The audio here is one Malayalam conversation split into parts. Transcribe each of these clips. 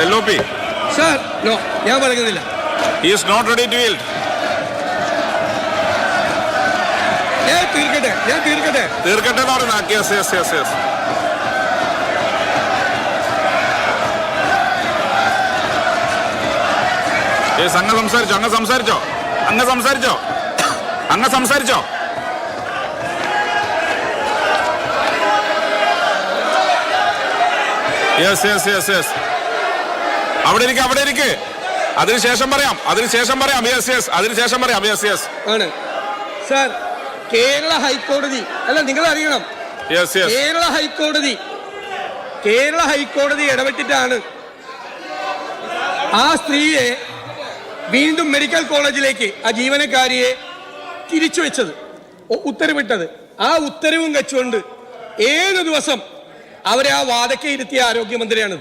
LOP. Sir, no, ഞാൻ പറയുന്നില്ല. He is not ready to yield. ഞാൻ തീർക്കട്ടെ. തീർക്കട്ടെ എന്ന് പറയുന്നത്. Yes. Yes, അങ്ങ് സംസാരിച്ചോ. Yes. അവിടെ ഇരിക്ക്. അതിനുശേഷം പറയാം. Yes. ആണ്. സർ, കേരള ഹൈക്കോടതി അല്ല, നിങ്ങൾ അറിയണം. Yes. കേരള ഹൈക്കോടതി ഇടപെട്ടിട്ടാണ് ആ സ്ത്രീയെ വീണ്ടും മെഡിക്കൽ കോളേജിലേക്ക് ആ ജീവനക്കാരിയെ തിരിച്ചു വെച്ചത്, ഉത്തരവിട്ടത്. ആ ഉത്തരവും വെച്ചുകൊണ്ട് 7 ദിവസം അവരെ ആ വാദക്കെ ഇരുത്തിയ ആരോഗ്യമന്ത്രിയാണ്.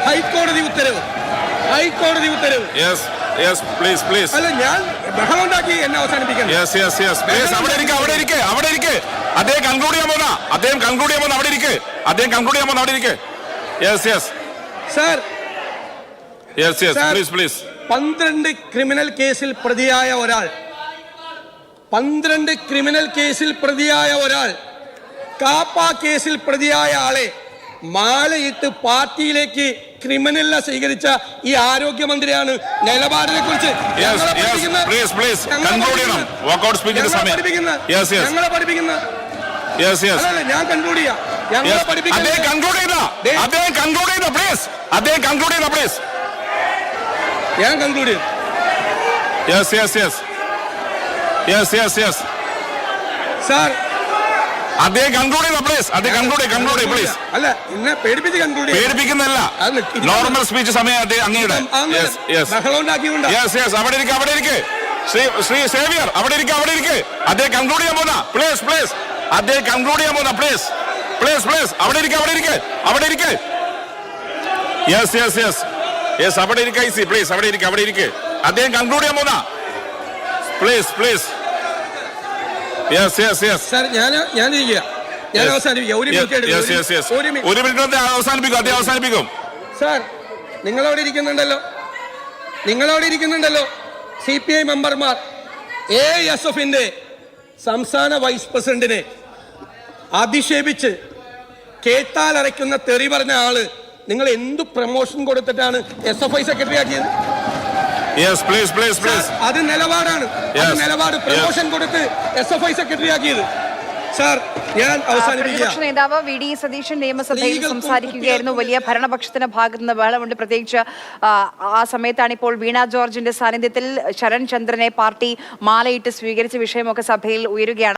ഹൈക്കോടതി ഉത്തരവ്. Yes, please. അല്ല, ഞാൻ ബഹളം ഉണ്ടാക്കി എന്നെ അവസാനിപ്പിക്കണം. Yes. Please, അവിടെ ഇരിക്ക്. അദ്ദേഹം കൺക്ലൂഡ് ചെയ്യാൻ പോകുന്ന അവിടെ ഇരിക്ക്. Yes. Sir, Yes. Please. 12 criminal കേസിൽ പ്രതിയായ ഒരാൾ കാപ്പ കേസിൽ പ്രതിയായ ആളെ മാലയിട്ട് പാർട്ടിയിലേക്ക് ക്രിമിനലിനെ സ്വീകരിച്ച ഈ ആരോഗ്യമന്ത്രിയാണ് നിലപാടിനെ കുറിച്ച് ഞങ്ങളെ പഠിപ്പിക്കുന്ന. ഞാൻ കൺക്ലൂഡ് ചെയ്യാം. ഞങ്ങളെ പഠിപ്പിക്കുന്ന. ഞാൻ കൺക്ലൂഡ് ചെയ്തു. Yes. സാർ, അദ്ദേഹം കൺക്ലൂഡ് പ്ലീസ്. അല്ല, എന്നെ പേടിപ്പിക്കുന്നല്ല. നോർമൽ സ്പീച്ച് സമയം അങ്ങയുടെ. ബഹളം ഉണ്ടാക്കിയുണ്ട്. Yes. അവിടെ ഇരിക്ക്. ശ്രീ സേവിയർ, അവിടെ ഇരിക്ക്. അദ്ദേഹം കൺക്ലൂഡ് ചെയ്യാൻ പോകുന്ന. പ്ലീസ്. അദ്ദേഹം കൺക്ലൂഡ് ചെയ്യാൻ പോകുന്ന. പ്ലീസ്. അവിടെ ഇരിക്ക്. Yes. അവിടെ ഇരിക്ക്. പ്ലീസ്. അവിടെ ഇരിക്ക്. അദ്ദേഹം കൺക്ലൂഡ് ചെയ്യാൻ പോകുന്ന. പ്ലീസ്. Yes. സർ, ഞാൻ ഇരിക്കുക. ഞാൻ അവസാനിപ്പിക്കാം. ഒരു മിനിറ്റ് അവസാനിപ്പിക്കും. സാർ, നിങ്ങളവിടെ ഇരിക്കുന്നുണ്ടല്ലോ CPI മെമ്പർമാർ, ASFന്റെ സംസ്ഥാന വൈസ് പ്രസിഡന്റിനെ അധിക്ഷേപിച്ച് കേട്ടാൽ അരയ്ക്കുന്ന തെറി പറഞ്ഞ ആള് നിങ്ങൾ എന്ത് പ്രമോഷൻ കൊടുത്തിട്ടാണ് SFI സെക്രട്ടറി ആക്കിയത്? Yes, please. അത് നിലപാടാണ്. പ്രമോഷൻ കൊടുത്ത് SFI സെക്രട്ടറി ആക്കിയത്. സാർ, ഞാൻ പ്രതിപക്ഷ നേതാവ് VD സതീശൻ നിയമസഭയിൽ സംസാരിക്കുകയായിരുന്നു. വലിയ ഭരണപക്ഷത്തിന്റെ ഭാഗത്ത് നിന്ന് ബഹളമുണ്ട്. പ്രത്യേകിച്ച് ആ സമയത്താണ് ഇപ്പോൾ വീണ ജോർജിന്റെ സാന്നിധ്യത്തിൽ ശരൺ ചന്ദ്രനെ പാർട്ടി മാലയിട്ട് സ്വീകരിച്ച വിഷയമൊക്കെ സഭയിൽ ഉയരുകയാണ്.